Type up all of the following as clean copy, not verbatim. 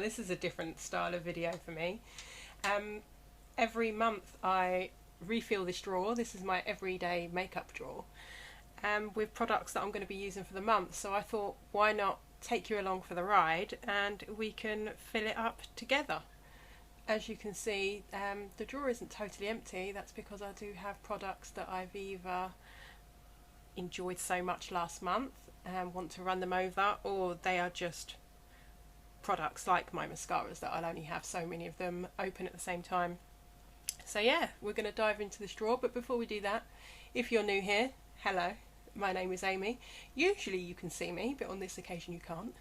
this is a different style of video for me. Every month I refill this drawer. This is my everyday makeup drawer, with products that I'm going to be using for the month. So I thought, why not take you along for the ride and we can fill it up together. As you can see, the drawer isn't totally empty. That's because I do have products that I've either enjoyed so much last month and want to run them over, or they are just products like my mascaras that I'll only have so many of them open at the same time. So yeah, we're going to dive into this drawer, but before we do that, if you're new here, hello, my name is Amy. Usually you can see me, but on this occasion you can't.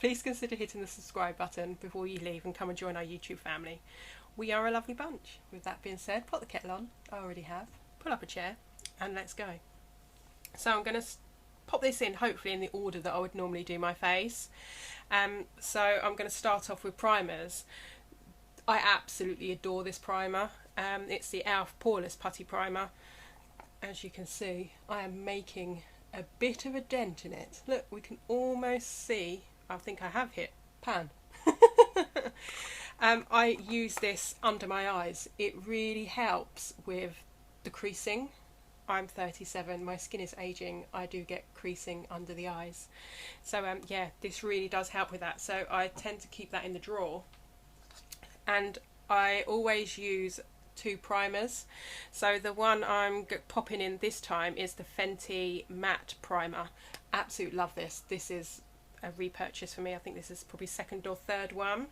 Please consider hitting the subscribe button before you leave and come and join our YouTube family. We are a lovely bunch. With that being said, put the kettle on, I already have, pull up a chair and let's go. So I'm going to pop this in hopefully in the order that I would normally do my face. So I'm going to start off with primers. I absolutely adore this primer. It's the e.l.f. Poreless Putty Primer. As you can see, I am making a bit of a dent in it. Look, we can almost see, I think I have hit pan. I use this under my eyes. It really helps with the creasing. I'm 37, my skin is aging, I do get creasing under the eyes. So yeah, this really does help with that. So I tend to keep that in the drawer. And I always use two primers. So the one I'm popping in this time is the Fenty matte primer. Absolutely love this. This is a repurchase for me. I think this is probably second or third one.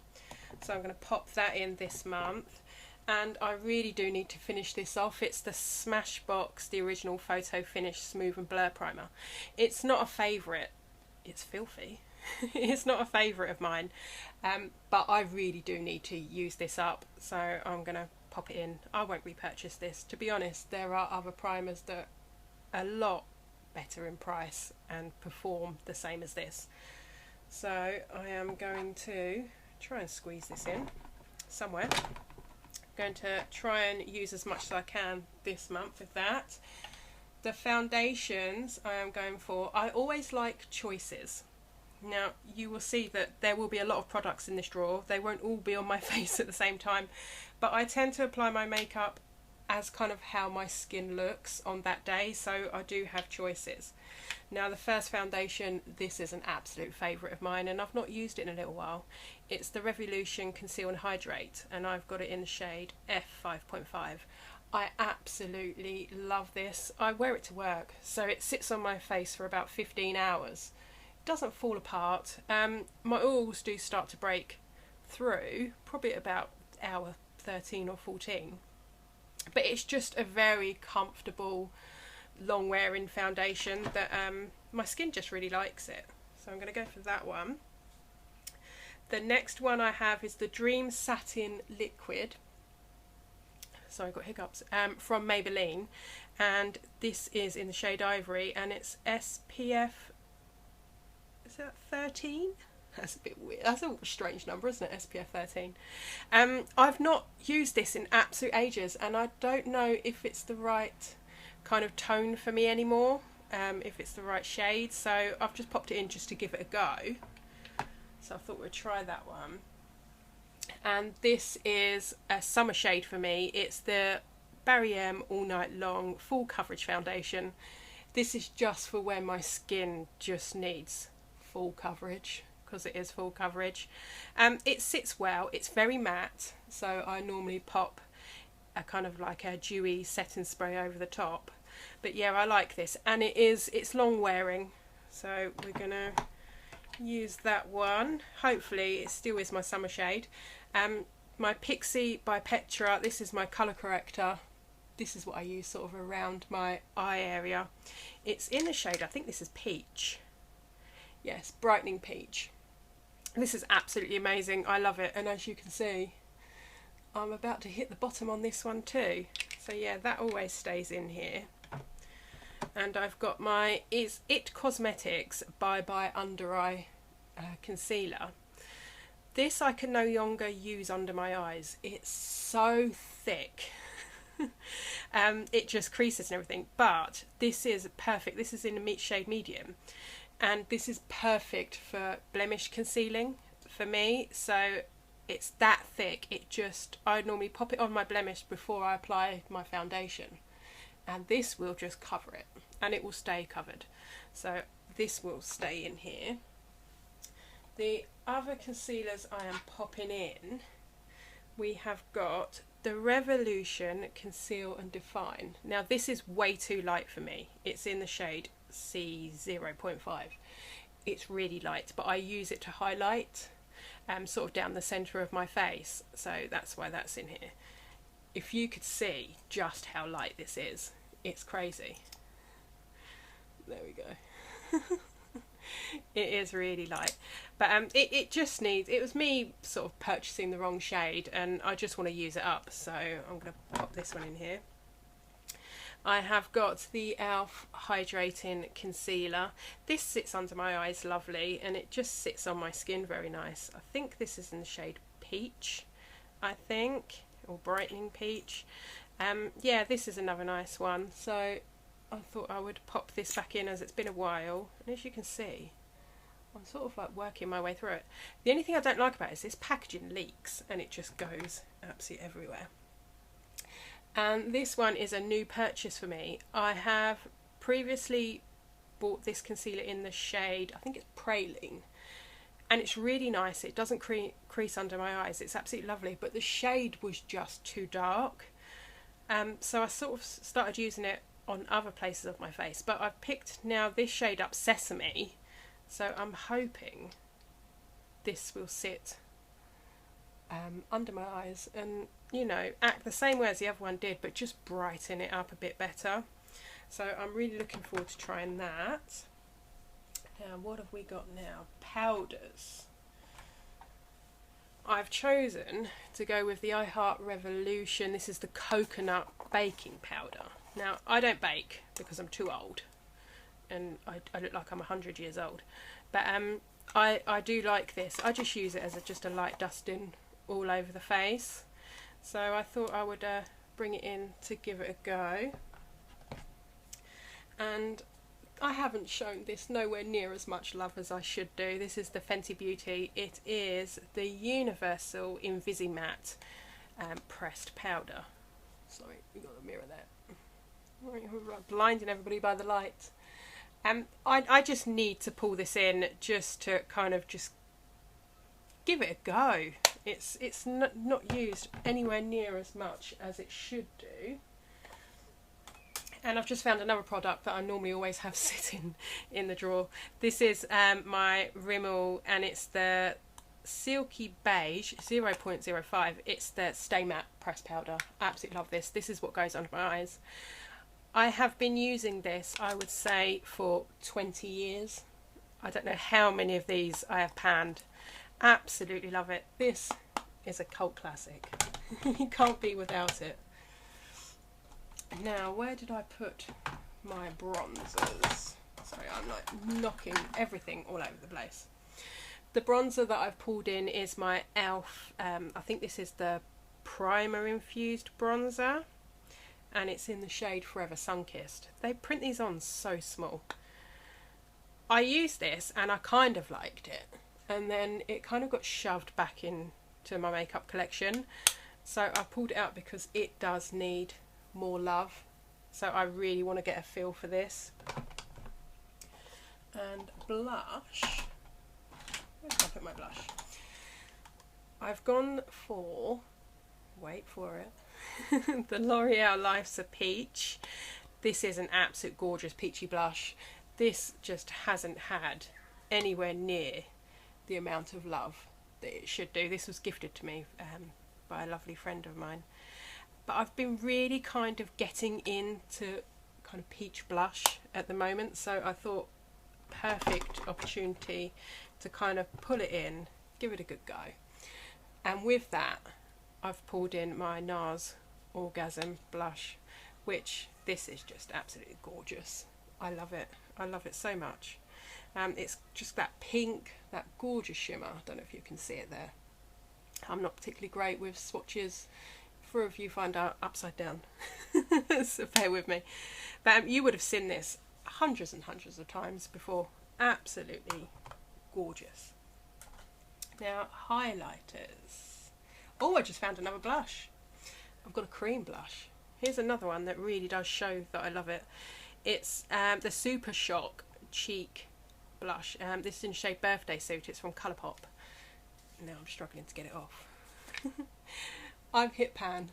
So I'm going to pop that in this month. And I really do need to finish this off. It's the Smashbox, the original photo finish smooth and blur primer. It's not a favourite. It's filthy. It's not a favourite of mine, but I really do need to use this up, so I'm going to pop it in. I won't repurchase this. To be honest, there are other primers that are a lot better in price and perform the same as this. So I am going to try and squeeze this in somewhere. I'm going to try and use as much as I can this month with that. The foundations I am going for, I always like choices. Now you will see that there will be a lot of products in this drawer. They won't all be on my face at the same time, but I tend to apply my makeup as kind of how my skin looks on that day, so I do have choices. Now the first foundation, this is an absolute favourite of mine and I've not used it in a little while. It's the Revolution Conceal and Hydrate and I've got it in the shade F5.5. I absolutely love this. I wear it to work, so it sits on my face for about 15 hours. Doesn't fall apart. My oils do start to break through probably at about hour 13 or 14, but it's just a very comfortable long wearing foundation that my skin just really likes it, so I'm going to go for that one. The next one I have is the Dream Satin Liquid. Sorry, I got hiccups. From Maybelline, and this is in the shade Ivory and it's SPF, is that 13? That's a bit weird. That's a strange number, isn't it? SPF 13. I've not used this in absolute ages and I don't know if it's the right kind of tone for me anymore, if it's the right shade, so I've just popped it in just to give it a go. So I thought we'd try that one. And this is a summer shade for me. It's the Barry M All Night Long Full Coverage Foundation. This is just for when my skin just needs full coverage, because it is full coverage. It sits well, it's very matte, so I normally pop a kind of like a dewy setting spray over the top, but yeah, I like this, and it's long wearing, so we're gonna use that one. Hopefully it still is my summer shade. My Pixi by Petra, this is my colour corrector. This is what I use sort of around my eye area. It's in the shade, I think this is Peach. Yes, Brightening Peach. This is absolutely amazing. I love it, and as you can see, I'm about to hit the bottom on this one too. So yeah, that always stays in here. And I've got my It Cosmetics Bye Bye Under Eye Concealer. This I can no longer use under my eyes. It's so thick. It just creases and everything, but this is perfect. This is in a shade medium, and this is perfect for blemish concealing for me, so it's that thick. I normally pop it on my blemish before I apply my foundation, and this will just cover it, and it will stay covered. So this will stay in here. The other concealers I am popping in, we have got the Revolution Conceal and Define. Now this is way too light for me. It's in the shade C0.5. It's really light, but I use it to highlight sort of down the centre of my face, so that's why that's in here. If you could see just how light this is, it's crazy. There we go. It is really light, but it just needs, it was me sort of purchasing the wrong shade, and I just want to use it up, so I'm going to pop this one in here. I have got the e.l.f. Hydrating Concealer. This sits under my eyes lovely, and it just sits on my skin very nice. I think this is in the shade Peach, I think, or Brightening Peach. Yeah, this is another nice one, so I thought I would pop this back in as it's been a while, and as you can see, I'm sort of like working my way through it. The only thing I don't like about it is this packaging leaks, and it just goes absolutely everywhere. And this one is a new purchase for me. I have previously bought this concealer in the shade, I think it's Praline, and it's really nice. It doesn't crease under my eyes. It's absolutely lovely, but the shade was just too dark. So I sort of started using it on other places of my face, but I've picked now this shade up, Sesame, so I'm hoping this will sit under my eyes and, you know, act the same way as the other one did, but just brighten it up a bit better. So I'm really looking forward to trying that. Now what have we got now? Powders. I've chosen to go with the I Heart Revolution. This is the coconut baking powder. Now, I don't bake because I'm too old, and I look like I'm 100 years old, but I do like this. I just use it as just a light dusting all over the face, so I thought I would bring it in to give it a go. And I haven't shown this nowhere near as much love as I should do. This is the Fenty Beauty. It is the Universal Invisimatte pressed powder. Sorry, we got a mirror there. Blinding everybody by the light. I just need to pull this in just to kind of just give it a go. It's not used anywhere near as much as it should do. And I've just found another product that I normally always have sitting in the drawer. This is my Rimmel, and it's the Silky Beige 0.05. It's the Stay Matte pressed powder. I absolutely love this. This is what goes under my eyes. I have been using this, I would say, for 20 years. I don't know how many of these I have panned. Absolutely love it. This is a cult classic. You can't be without it. Now, where did I put my bronzers? Sorry, I'm like knocking everything all over the place. The bronzer that I've pulled in is my e.l.f. I think this is the primer infused bronzer, and it's in the shade Forever Sunkissed. They print these on so small. I used this and I kind of liked it, and then it kind of got shoved back into my makeup collection, so I pulled it out because it does need more love. So I really want to get a feel for this. And blush, where did I put my blush? I've gone for, wait for it, the L'Oreal Life's a Peach. This is an absolute gorgeous peachy blush. This just hasn't had anywhere near the amount of love that it should do. This was gifted to me by a lovely friend of mine. But I've been really kind of getting into kind of peach blush at the moment, so I thought perfect opportunity to kind of pull it in, give it a good go. And with that, I've pulled in my Nars Orgasm blush, which this is just absolutely gorgeous. I love it. I love it so much. It's just that pink, that gorgeous shimmer. I don't know if you can see it there. I'm not particularly great with swatches. For a you find out upside down, so bear with me. But you would have seen this hundreds and hundreds of times before. Absolutely gorgeous. Now, highlighters. Oh, I just found another blush. I've got a cream blush. Here's another one that really does show that I love it. It's the Super Shock Cheek blush. This is in shade Birthday Suit. It's from Colourpop. Now I'm struggling to get it off. I've hit pan.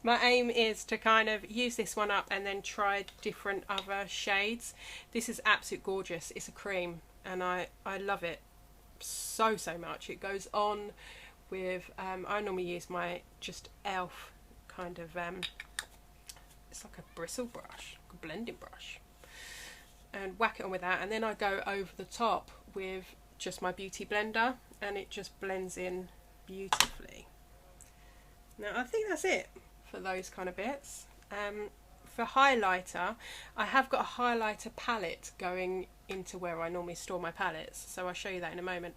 My aim is to kind of use this one up and then try different other shades. This is absolute gorgeous. It's a cream and I love it so much. It goes on with I normally use my just e.l.f. kind of it's like a bristle brush, a blending brush, and whack it on with that, and then I go over the top with just my beauty blender and it just blends in beautifully. Now I think that's it for those kind of bits. For highlighter, I have got a highlighter palette going into where I normally store my palettes, so I'll show you that in a moment.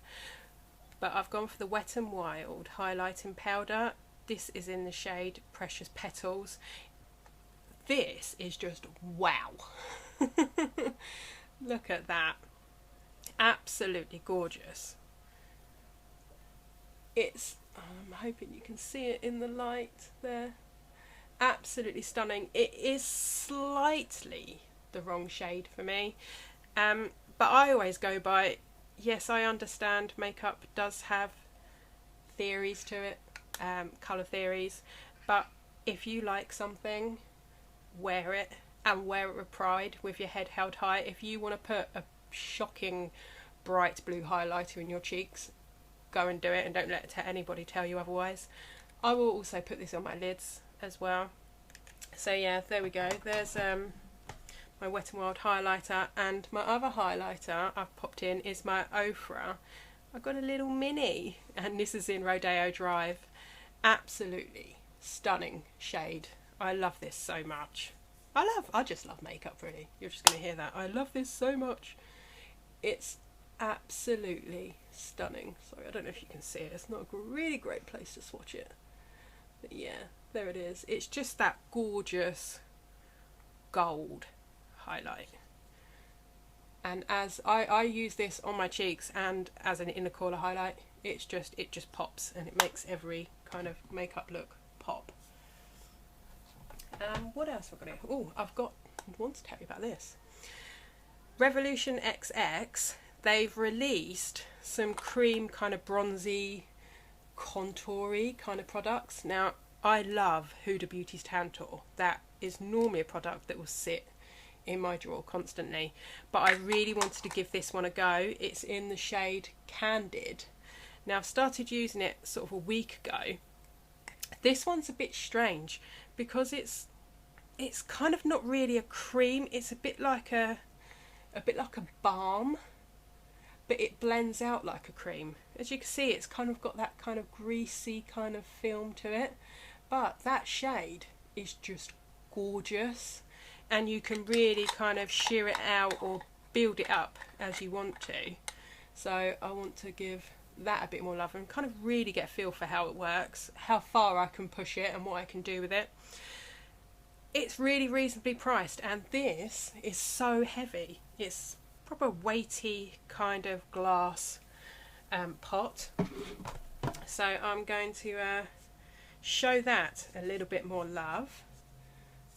But I've gone for the Wet n Wild highlighting powder. This is in the shade Precious Petals. This is just wow. Look at that. Absolutely gorgeous. It's, I'm hoping you can see it in the light there. Absolutely stunning. It is slightly the wrong shade for me, but I always go by, yes, I understand makeup does have theories to it, colour theories, but if you like something, wear it, and wear it with pride, with your head held high. If you want to put a shocking bright blue highlighter in your cheeks, go and do it, and don't let anybody tell you otherwise. I will also put this on my lids as well. So yeah, there we go. There's my Wet n Wild highlighter, and my other highlighter I've popped in is my Ofra. I've got a little mini, and this is in Rodeo Drive. Absolutely stunning shade. I love this so much. I just love makeup, really. You're just going to hear that. I love this so much. It's absolutely stunning. Sorry, I don't know if you can see it. It's not a really great place to swatch it. But yeah, there it is. It's just that gorgeous gold highlight. And as I use this on my cheeks and as an inner corner highlight, it just pops, and it makes every kind of makeup look pop. What else have I got here? Oh, I want to tell you about this. Revolution XX, they've released some cream kind of bronzy, contoury kind of products. Now, I love Huda Beauty's Tantour. That is normally a product that will sit in my drawer constantly, but I really wanted to give this one a go. It's in the shade Candid. Now, I've started using it sort of a week ago. This one's a bit strange because it's kind of not really a cream. It's a bit like a balm, but it blends out like a cream. As you can see, it's kind of got that kind of greasy kind of film to it, but that shade is just gorgeous, and you can really kind of sheer it out or build it up as you want to. So I want to give that a bit more love and kind of really get a feel for how it works, how far I can push it and what I can do with it. It's really reasonably priced, and this is so heavy. It's proper weighty kind of glass pot. So I'm going to show that a little bit more love.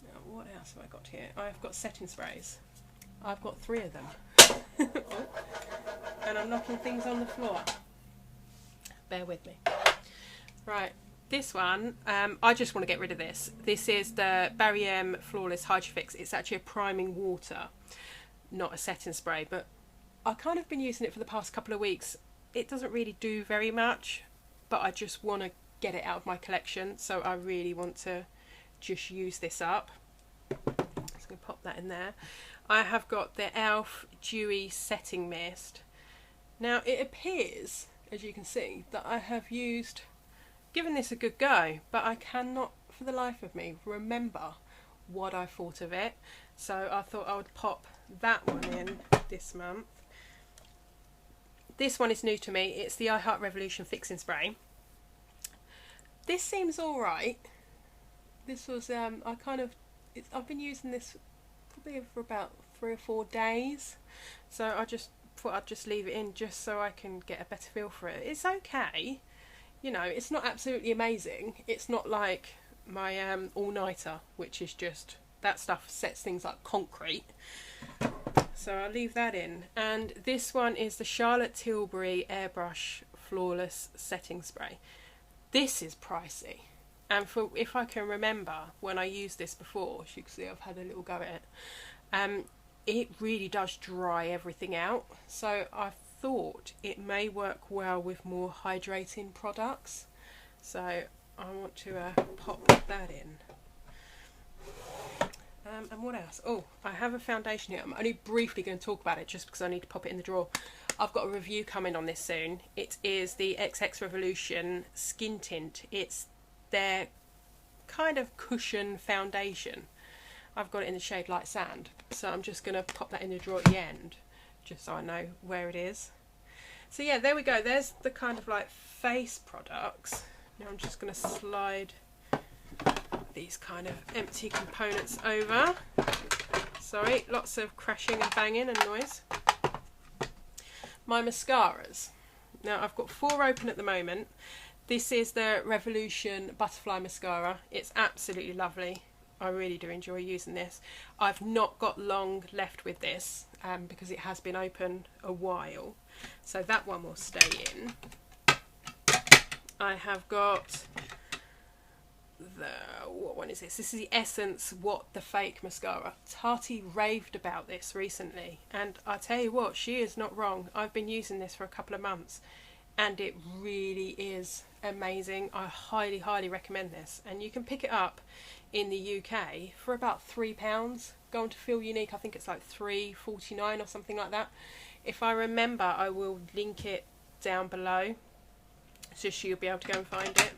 Now, what else have I got here? I've got setting sprays. I've got 3 of them. Oh, and I'm knocking things on the floor. Bear with me. Right, this one, I just want to get rid of this. This is the Barry M Flawless Hydra Fix. It's actually a priming water, not a setting spray, but I've kind of been using it for the past couple of weeks. It doesn't really do very much, but I just want to get it out of my collection, so I really want to just use this up. So I'm going to pop that in there. I have got the e.l.f. Dewy Setting Mist. Now, it appears, as you can see, that I have given this a good go, but I cannot for the life of me remember what I thought of it, so I thought I would pop that one in this month. This one is new to me. It's the I Heart Revolution Fixing Spray. This seems alright. This was I've been using this probably for about 3 or 4 days, so I just thought I'd just leave it in just so I can get a better feel for it. It's okay, you know, it's not absolutely amazing. It's not like my all-nighter, which is just, that stuff sets things like concrete. So I'll leave that in. And this one is the Charlotte Tilbury Airbrush Flawless Setting Spray. This is pricey. And for, if I can remember when I used this before, as you can see I've had a little go at it, it really does dry everything out. So I thought it may work well with more hydrating products. So I want to pop that in. And what else? Oh, I have a foundation here. I'm only briefly going to talk about it just because I need to pop it in the drawer. I've got a review coming on this soon. It is the XX Revolution Skin Tint. It's their kind of cushion foundation. I've got it in the shade Light Sand, so I'm just going to pop that in the drawer at the end just so I know where it is. So yeah, there we go. There's the kind of like face products. Now I'm just going to slide these kind of empty components over. Sorry, lots of crashing and banging and noise. My mascaras. Now I've got 4 open at the moment. This is the Revolution Butterfly Mascara. It's absolutely lovely. I really do enjoy using this. I've not got long left with this because it has been open a while. So that one will stay in. I have got the, what one is this? This is the Essence What the Fake Mascara. Tati raved about this recently, and I tell you what, she is not wrong. I've been using this for a couple of months and it really is amazing. I highly, highly recommend this, and you can pick it up in the UK for about £3. Go on to Feel Unique, I think it's like £3.49 or something like that. If I remember, I will link it down below so you'll be able to go and find it.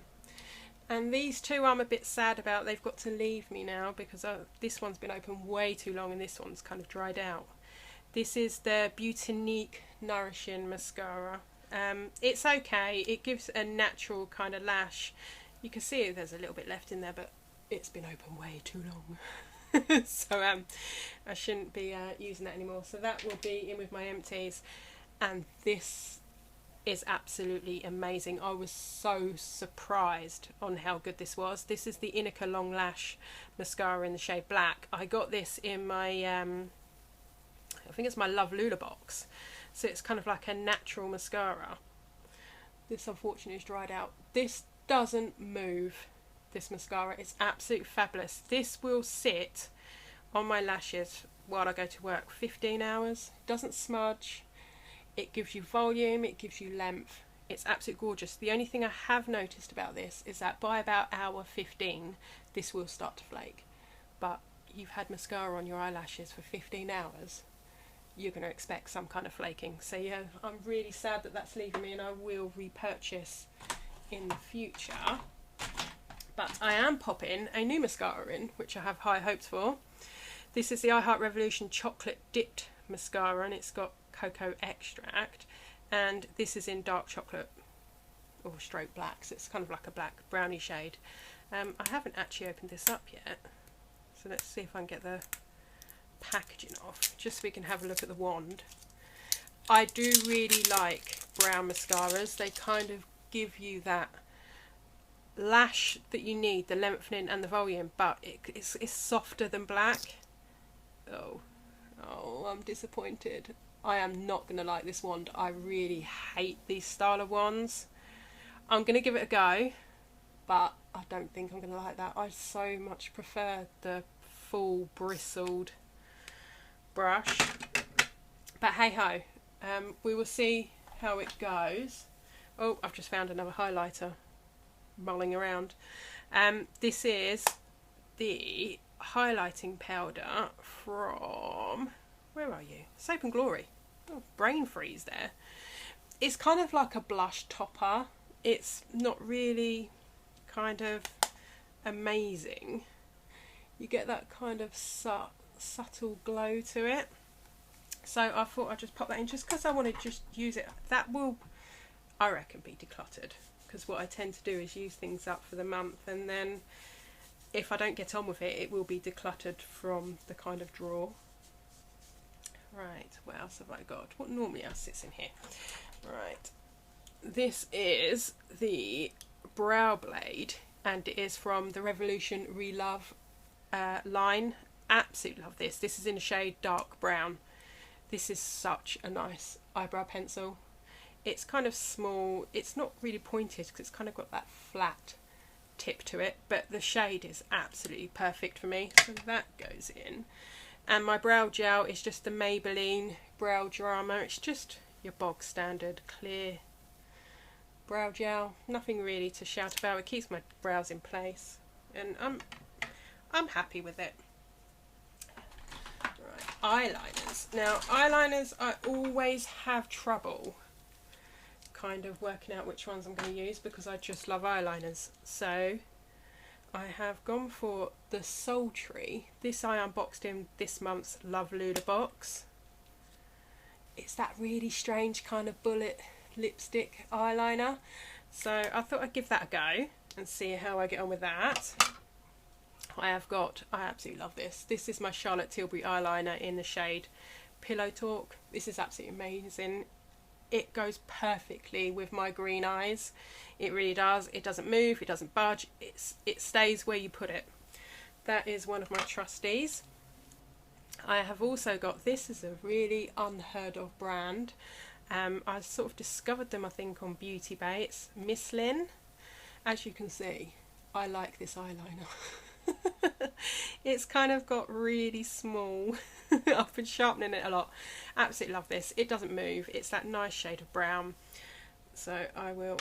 And these two I'm a bit sad about. They've got to leave me now because this one's been open way too long and this one's kind of dried out. This is the Butinique Nourishing Mascara. It's okay. It gives a natural kind of lash. You can see there's a little bit left in there, but it's been open way too long. So I shouldn't be using that anymore. So that will be in with my empties. And this is absolutely amazing. I was so surprised on how good this was. This is the Inika Long Lash Mascara in the shade Black. I got this in my, I think it's my Love Lula box. So it's kind of like a natural mascara. This unfortunately is dried out. This doesn't move, this mascara. It's absolutely fabulous. This will sit on my lashes while I go to work 15 hours. Doesn't smudge. It gives you volume, it gives you length. It's absolutely gorgeous. The only thing I have noticed about this is that by about hour 15, this will start to flake. But you've had mascara on your eyelashes for 15 hours, you're going to expect some kind of flaking. So yeah, I'm really sad that that's leaving me, and I will repurchase in the future. But I am popping a new mascara in, which I have high hopes for. This is the I Heart Revolution Chocolate Dipped Mascara, and it's got cocoa extract, and this is in dark chocolate or stroke black, so it's kind of like a black brownie shade. I haven't actually opened this up yet, so let's see if I can get the packaging off just so we can have a look at the wand. I do really like brown mascaras. They kind of give you that lash that you need, the lengthening and the volume, but it's softer than black. Oh, I'm disappointed. I am not going to like this wand. I really hate these style of wands. I'm going to give it a go, but I don't think I'm going to like that. I so much prefer the full bristled brush. But hey ho, we will see how it goes. Oh, I've just found another highlighter mulling around. This is the highlighting powder from, where are you? Soap and Glory. Oh, brain freeze there. It's kind of like a blush topper. It's not really kind of amazing. You get that kind of subtle glow to it. So I thought I'd just pop that in just because I want to just use it. That will, I reckon, be decluttered, because what I tend to do is use things up for the month, and then if I don't get on with it, it will be decluttered from the kind of drawer. Right, what else have I got? What normally else sits in here? Right, this is the brow blade, and it is from the Revolution Relove line. Absolutely love this. This is in the shade dark brown. This is such a nice eyebrow pencil. It's kind of small, it's not really pointed because it's kind of got that flat tip to it, but the shade is absolutely perfect for me, so that goes in. And my brow gel is just the Maybelline Brow Drama. It's just your bog standard clear brow gel, nothing really to shout about. It keeps my brows in place, and I'm happy with it. Right, eyeliners. Now eyeliners, I always have trouble kind of working out which ones I'm going to use because I just love eyeliners. So I have gone for the Sultry. This I unboxed in this month's Love Luda box. It's that really strange kind of bullet lipstick eyeliner, so I thought I'd give that a go and see how I get on with that. I absolutely love this. This is my Charlotte Tilbury eyeliner in the shade Pillow Talk. This is absolutely amazing. It goes perfectly with my green eyes. It really does. It doesn't move, it doesn't budge, it stays where you put it. That is one of my trustees. I have also got, this is a really unheard of brand. I sort of discovered them I think on Beauty Bay. It's Miss Lynn. As you can see, I like this eyeliner. It's kind of got really small. I've been sharpening it a lot. Absolutely love this. It doesn't move. It's that nice shade of brown. So I will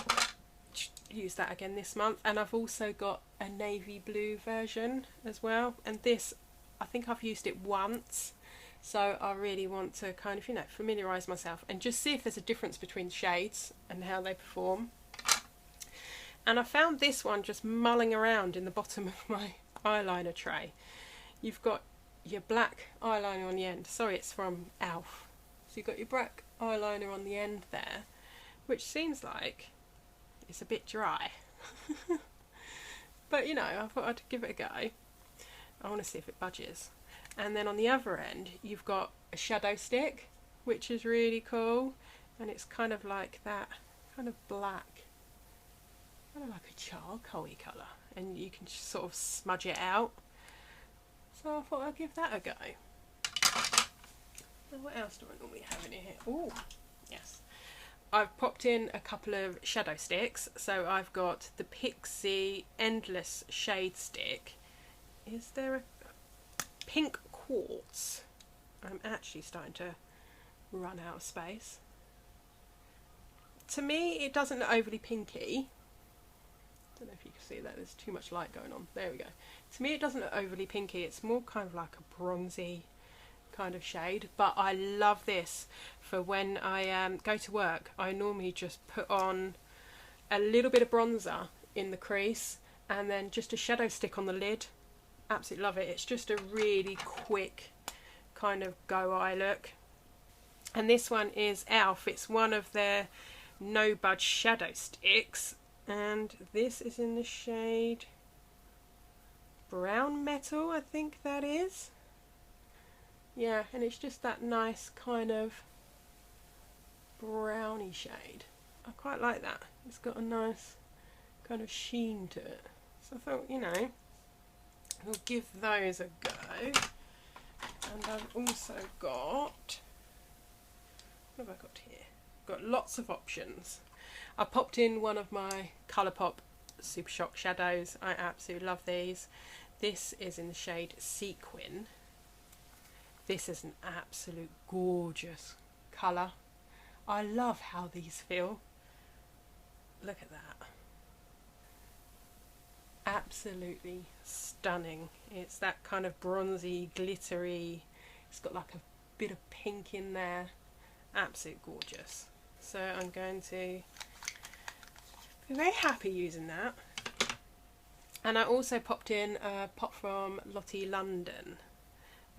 use that again this month. And I've also got a navy blue version as well. And this, I think I've used it once. So I really want to kind of, you know, familiarise myself and just see if there's a difference between shades and how they perform. And I found this one just mulling around in the bottom of my eyeliner tray. You've got your black eyeliner on the end. Sorry, it's from Elf. So you've got your black eyeliner on the end there, which seems like it's a bit dry. But you know, I thought I'd give it a go. I want to see if it budges. And then on the other end, you've got a shadow stick, which is really cool. And it's kind of like that kind of black, kind of like a charcoal-y colour. And you can just sort of smudge it out. So I thought I'd give that a go. Now what else do I normally have in here? Oh, yes. I've popped in a couple of shadow sticks. So I've got the Pixi Endless Shade Stick. Is there a pink quartz? I'm actually starting to run out of space. To me, it doesn't look overly pinky. I don't know if you can see that, there's too much light going on. There we go. To me, it doesn't look overly pinky. It's more kind of like a bronzy kind of shade, but I love this for when I go to work. I normally just put on a little bit of bronzer in the crease and then just a shadow stick on the lid. Absolutely love it. It's just a really quick kind of go eye look. And this one is Elf. It's one of their no budge shadow sticks, and this is in the shade Brown Metal, I think that is. Yeah, and it's just that nice kind of browny shade. I quite like that. It's got a nice kind of sheen to it. So I thought, you know, we'll give those a go. And I've also got, what have I got here? Got lots of options. I popped in one of my Colourpop Super Shock shadows. I absolutely love these. This is in the shade Sequin. This is an absolute gorgeous colour. I love how these feel. Look at that. Absolutely stunning. It's that kind of bronzy, glittery. It's got like a bit of pink in there. Absolute gorgeous. So I'm going to be very happy using that. And I also popped in a pot from Lottie London,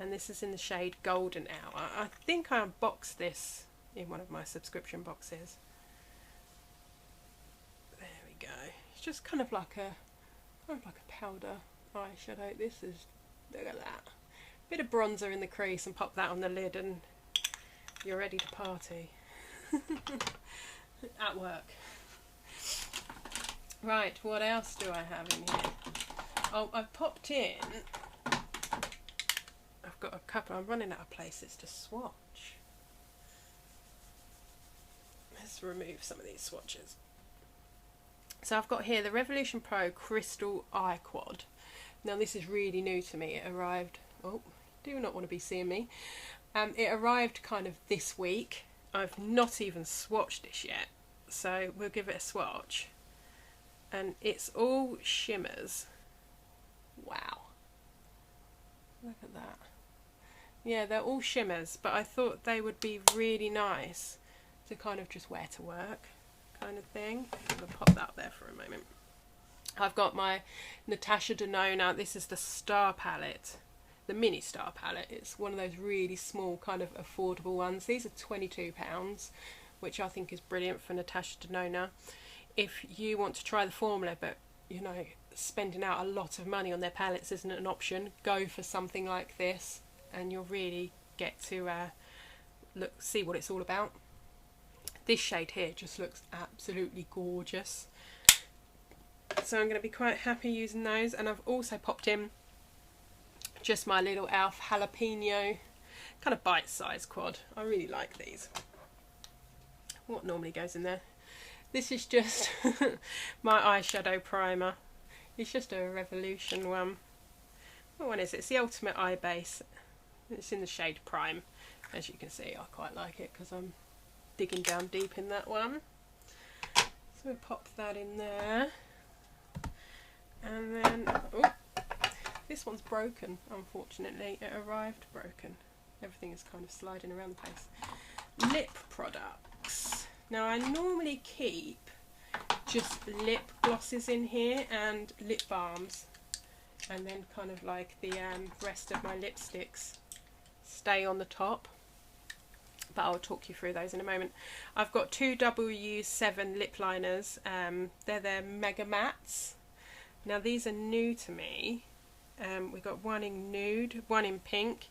and this is in the shade Golden Hour. I think I unboxed this in one of my subscription boxes. There we go. It's just kind of like a powder eyeshadow. This is, look at that. Bit of bronzer in the crease and pop that on the lid and you're ready to party at work. Right, what else do I have in here? Oh, I've popped in, I've got a couple, I'm running out of places to swatch. Let's remove some of these swatches. So I've got here the Revolution Pro Crystal Eye Quad. Now this is really new to me. It arrived, oh, do not want to be seeing me. It arrived kind of this week. I've not even swatched this yet, so we'll give it a swatch. And it's all shimmers. Wow. Look at that. Yeah, they're all shimmers, but I thought they would be really nice to kind of just wear to work kind of thing. I'm going to pop that up there for a moment. I've got my Natasha Denona. This is the Star palette, the mini Star palette. It's one of those really small kind of affordable ones. These are £22, which I think is brilliant for Natasha Denona. If you want to try the formula, but you know, spending out a lot of money on their palettes isn't an option, go for something like this and you'll really get to see what it's all about. This shade here just looks absolutely gorgeous. So I'm going to be quite happy using those. And I've also popped in just my little e.l.f. jalapeno kind of bite-sized quad. I really like these. What normally goes in there? This is just my eyeshadow primer. It's just a Revolution one. What one is it? It's the Ultimate Eye Base. It's in the shade Prime. As you can see, I quite like it because I'm digging down deep in that one. So we'll pop that in there. And then, oh, this one's broken, unfortunately. It arrived broken. Everything is kind of sliding around the place. Lip products. Now I normally keep just lip glosses in here and lip balms, and then kind of like the rest of my lipsticks stay on the top, but I'll talk you through those in a moment. I've got two W7 lip liners. They're their Mega Mattes. Now these are new to me. We've got one in nude, one in pink.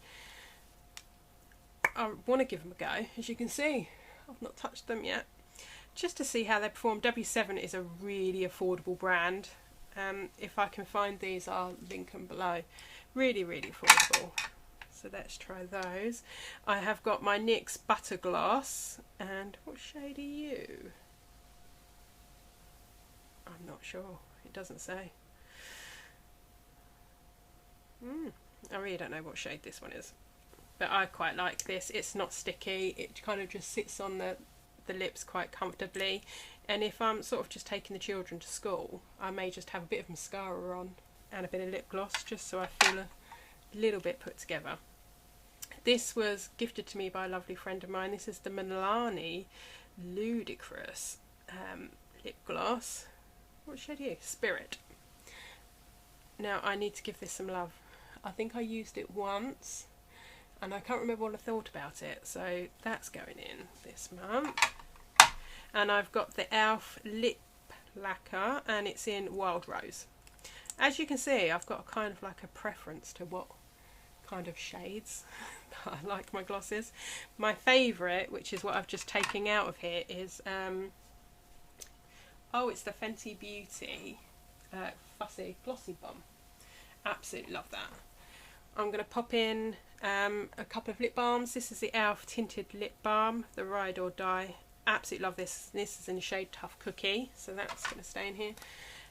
I want to give them a go. As you can see, I've not touched them yet, just to see how they perform. W7 is a really affordable brand. If I can find these, I'll link them below. Really, really affordable. So let's try those. I have got my NYX Butter Glass. And what shade are you? I'm not sure. It doesn't say. I really don't know what shade this one is. But I quite like this. It's not sticky. It kind of just sits on the lips quite comfortably. And if I'm sort of just taking the children to school, I may just have a bit of mascara on and a bit of lip gloss, just so I feel a little bit put together. This was gifted to me by a lovely friend of mine. This is the Milani Ludicrous lip gloss. What shade are you? Spirit. Now I need to give this some love. I think I used it once and I can't remember what I thought about it, so that's going in this month. And I've got the e.l.f. Lip Lacquer, and it's in Wild Rose. As you can see, I've got kind of like a preference to what kind of shades I like my glosses. My favourite, which is what I've just taken out of here, is it's the Fenty Beauty Fussy Glossy Bomb. Absolutely love that. I'm going to pop in a couple of lip balms. This is the e.l.f. Tinted Lip Balm, the Ride or Die. Absolutely love this. This is in the shade Tough Cookie, so that's going to stay in here.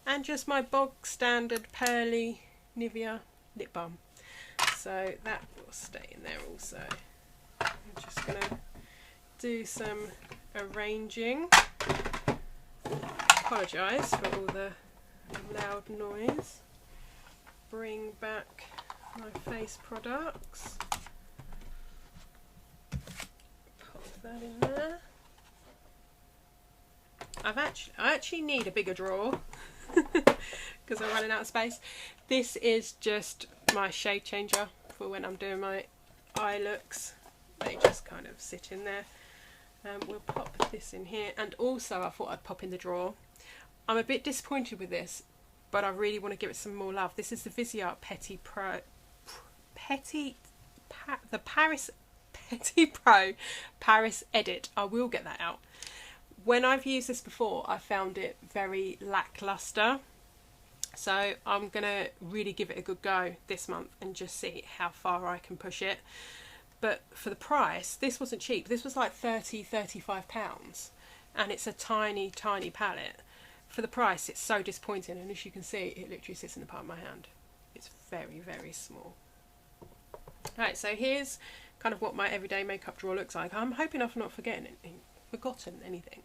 And just my bog standard pearly Nivea lip balm. So that will stay in there also. I'm just going to do some arranging. Apologise for all the loud noise. Bring back my face products. Pop that in there. I actually need a bigger drawer because I'm running out of space. This is just my shade changer for when I'm doing my eye looks. They just kind of sit in there. We'll pop this in here, and also I thought I'd pop in the drawer. I'm a bit disappointed with this, but I really want to give it some more love. This is the Viseart the Paris Fenty Pro Paris Edit. I will get that out. When I've used this before, I found it very lackluster. So I'm going to really give it a good go this month and just see how far I can push it. But for the price, this wasn't cheap. This was like £35. And it's a tiny, tiny palette. For the price, it's so disappointing. And as you can see, it literally sits in the palm of my hand. It's very, very small. Right, so here's kind of what my everyday makeup drawer looks like. I'm hoping I've not forgotten anything.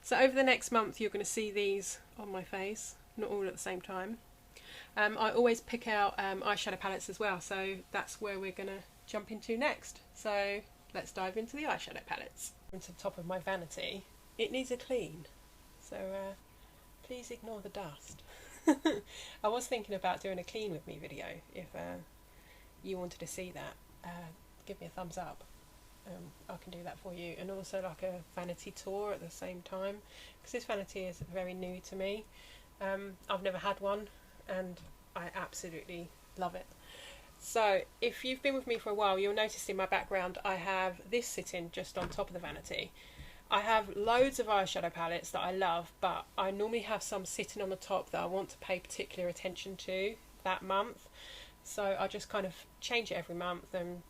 So over the next month, you're going to see these on my face. Not all at the same time. I always pick out eyeshadow palettes as well, so that's where we're going to jump into next. So let's dive into the eyeshadow palettes. Into the top of my vanity, it needs a clean, so please ignore the dust. I was thinking about doing a clean with me video. If you wanted to see that, give me a thumbs up. I can do that for you, and also like a vanity tour at the same time, because this vanity is very new to me. I've never had one and I absolutely love it. So if you've been with me for a while, you'll notice in my background I have this sitting just on top of the vanity. I have loads of eyeshadow palettes that I love, but I normally have some sitting on the top that I want to pay particular attention to that month. So I just kind of change it every month and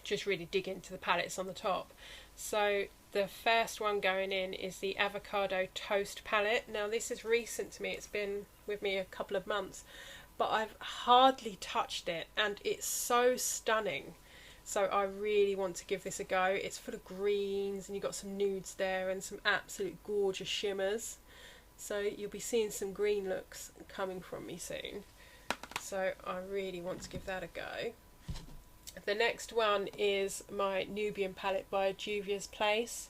just really dig into the palettes on the top. So the first one going in is the Avocado Toast palette. Now this is recent to me, it's been with me a couple of months, but I've hardly touched it and it's so stunning. So I really want to give this a go. It's full of greens and you've got some nudes there and some absolute gorgeous shimmers. So you'll be seeing some green looks coming from me soon. So I really want to give that a go. The next one is my Nubian Palette by Juvia's Place.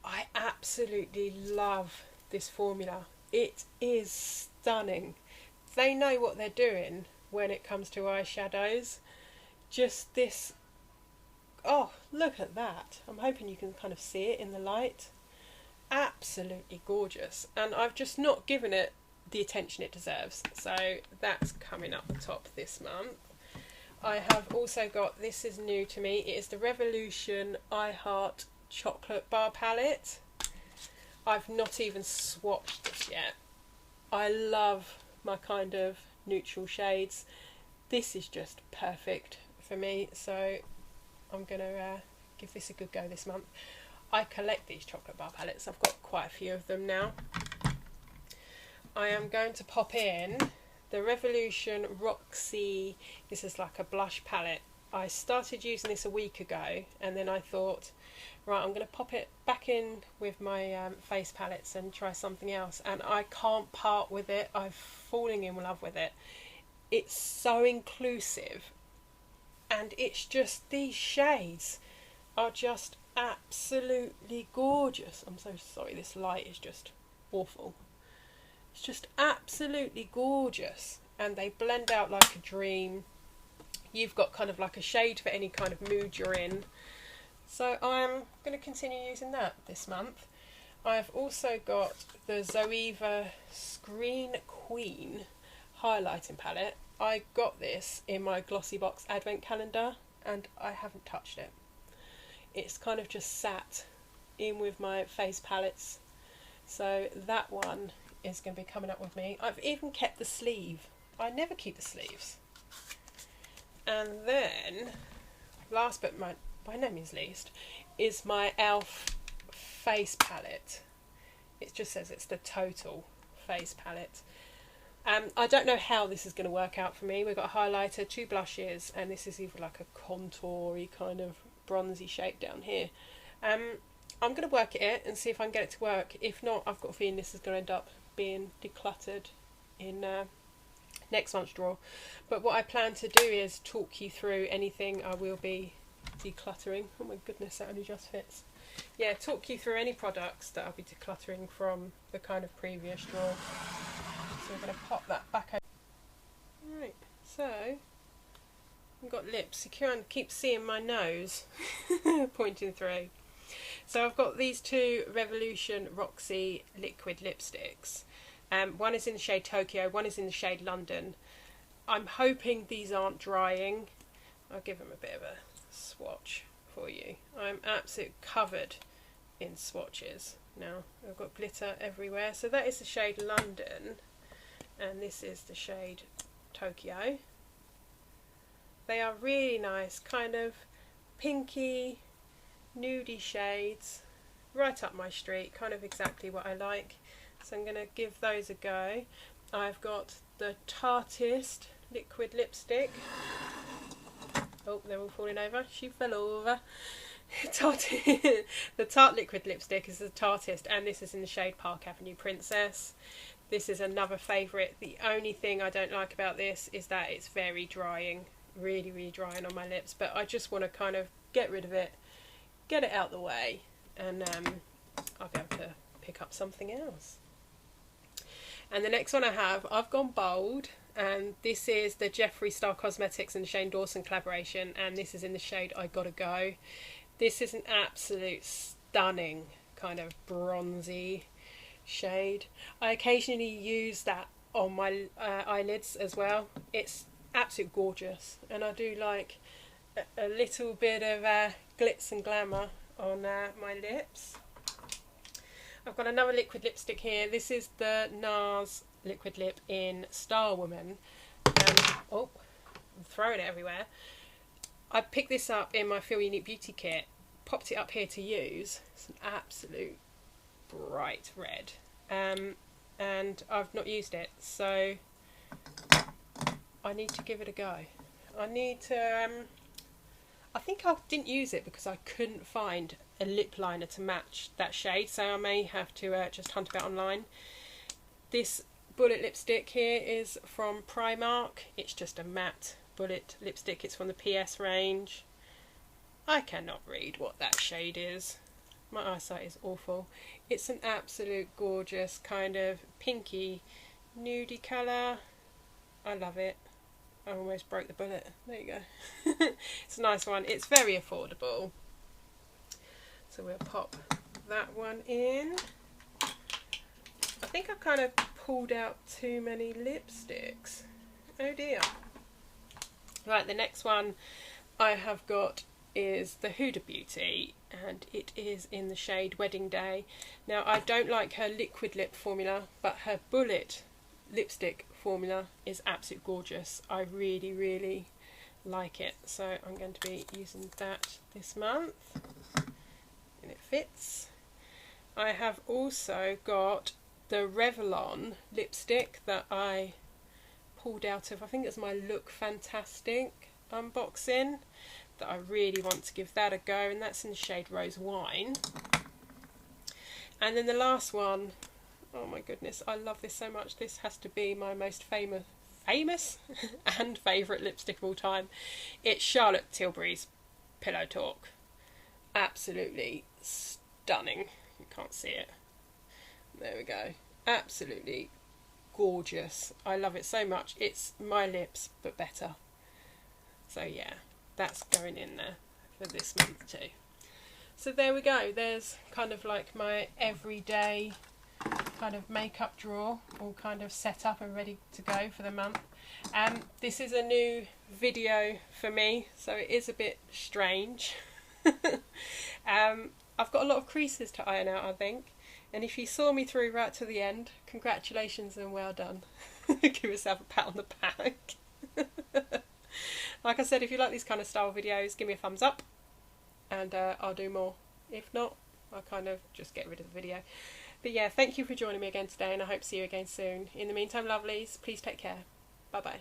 I absolutely love this formula. It is stunning. They know what they're doing when it comes to eyeshadows. Just this, oh, look at that. I'm hoping you can kind of see it in the light. Absolutely gorgeous. And I've just not given it the attention it deserves. So that's coming up the top this month. I have also got, this is new to me, it is the Revolution I Heart Chocolate Bar Palette. I've not even swatched this yet. I love my kind of neutral shades. This is just perfect for me, so I'm going to give this a good go this month. I collect these chocolate bar palettes, I've got quite a few of them now. I am going to pop in the Revolution Roxy, this is like a blush palette. I started using this a week ago and then I thought, right, I'm going to pop it back in with my face palettes and try something else, and I can't part with it. I'm falling in love with it. It's so inclusive and it's just, these shades are just absolutely gorgeous. I'm so sorry, this light is just awful. It's just absolutely gorgeous and they blend out like a dream. You've got kind of like a shade for any kind of mood you're in. So I'm going to continue using that this month. I've also got the Zoeva Screen Queen highlighting palette. I got this in my Glossy Box advent calendar and I haven't touched it. It's kind of just sat in with my face palettes. So that one is going to be coming up with me. I've even kept the sleeve. I never keep the sleeves. And then, last but by no means least, is my e.l.f. face palette. It just says it's the total face palette. I don't know how this is going to work out for me. We've got a highlighter, 2 blushes, and this is either like a contour-y kind of bronzy shape down here. I'm going to work it and see if I can get it to work. If not, I've got a feeling this is going to end up being decluttered in next month's drawer. But what I plan to do is talk you through anything I will be decluttering. Oh my goodness, that only just fits. Yeah, talk you through any products that I'll be decluttering from the kind of previous drawer. So we're going to pop that back over. Right, so I've got lips. You can keep seeing my nose pointing through. So I've got these 2 Revolution Roxy liquid lipsticks. One is in the shade Tokyo, one is in the shade London. I'm hoping these aren't drying. I'll give them a bit of a swatch for you. I'm absolutely covered in swatches now. I've got glitter everywhere. So that is the shade London, and this is the shade Tokyo. They are really nice, kind of pinky, nudie shades, right up my street, kind of exactly what I like. So I'm going to give those a go. I've got the Tarteist liquid lipstick. Oh, they're all falling over. She fell over. The Tarte liquid lipstick is the Tarteist, and this is in the shade Park Avenue Princess. This is another favourite. The only thing I don't like about this is that it's very drying, really drying on my lips, but I just want to kind of get rid of it, get it out the way, and I'll be able to pick up something else. And the next one I've gone bold, and this is the Jeffree Star Cosmetics and Shane Dawson collaboration, and this is in the shade I Gotta Go. This is an absolute stunning kind of bronzy shade. I occasionally use that on my eyelids as well. It's absolutely gorgeous, and I do like a little bit of glitz and glamour on my lips. I've got another liquid lipstick here. This is the Nars liquid lip in Star Woman. Oh, I'm throwing it everywhere. I picked this up in my Feel Unique Beauty kit, popped it up here to use. It's an absolute bright red, and I've not used it, so I need to give it a go. I need to, I think I didn't use it because I couldn't find a lip liner to match that shade, so I may have to just hunt about online. This bullet lipstick here is from Primark. It's just a matte bullet lipstick. It's from the PS range. I cannot read what that shade is. My eyesight is awful. It's an absolute gorgeous kind of pinky nudie colour. I love it. I almost broke the bullet. There you go. It's a nice one. It's very affordable. So we'll pop that one in. I think I've kind of pulled out too many lipsticks. Oh dear. Right, the next one I have got is the Huda Beauty, and it is in the shade Wedding Day. Now, I don't like her liquid lip formula, but her bullet lipstick formula is absolutely gorgeous. I really like it, so I'm going to be using that this month, and it fits. I have also got the Revlon lipstick that I pulled out of, I think it's my Look Fantastic unboxing, that I really want to give that a go, and that's in the shade Rose Wine. And then the last one, oh my goodness, I love this so much. This has to be my most famous and favourite lipstick of all time. It's Charlotte Tilbury's Pillow Talk. Absolutely stunning. You can't see it. There we go. Absolutely gorgeous. I love it so much. It's my lips, but better. So yeah, that's going in there for this month too. So there we go. There's kind of like my everyday kind of makeup drawer, all kind of set up and ready to go for the month. This is a new video for me, so it is a bit strange. I've got a lot of creases to iron out, I think. And if you saw me through right to the end, congratulations and well done. Give yourself a pat on the back. Like I said, if you like these kind of style videos, give me a thumbs up, and I'll do more. If not, I'll kind of just get rid of the video. But yeah, thank you for joining me again today, and I hope to see you again soon. In the meantime, lovelies, please take care. Bye bye.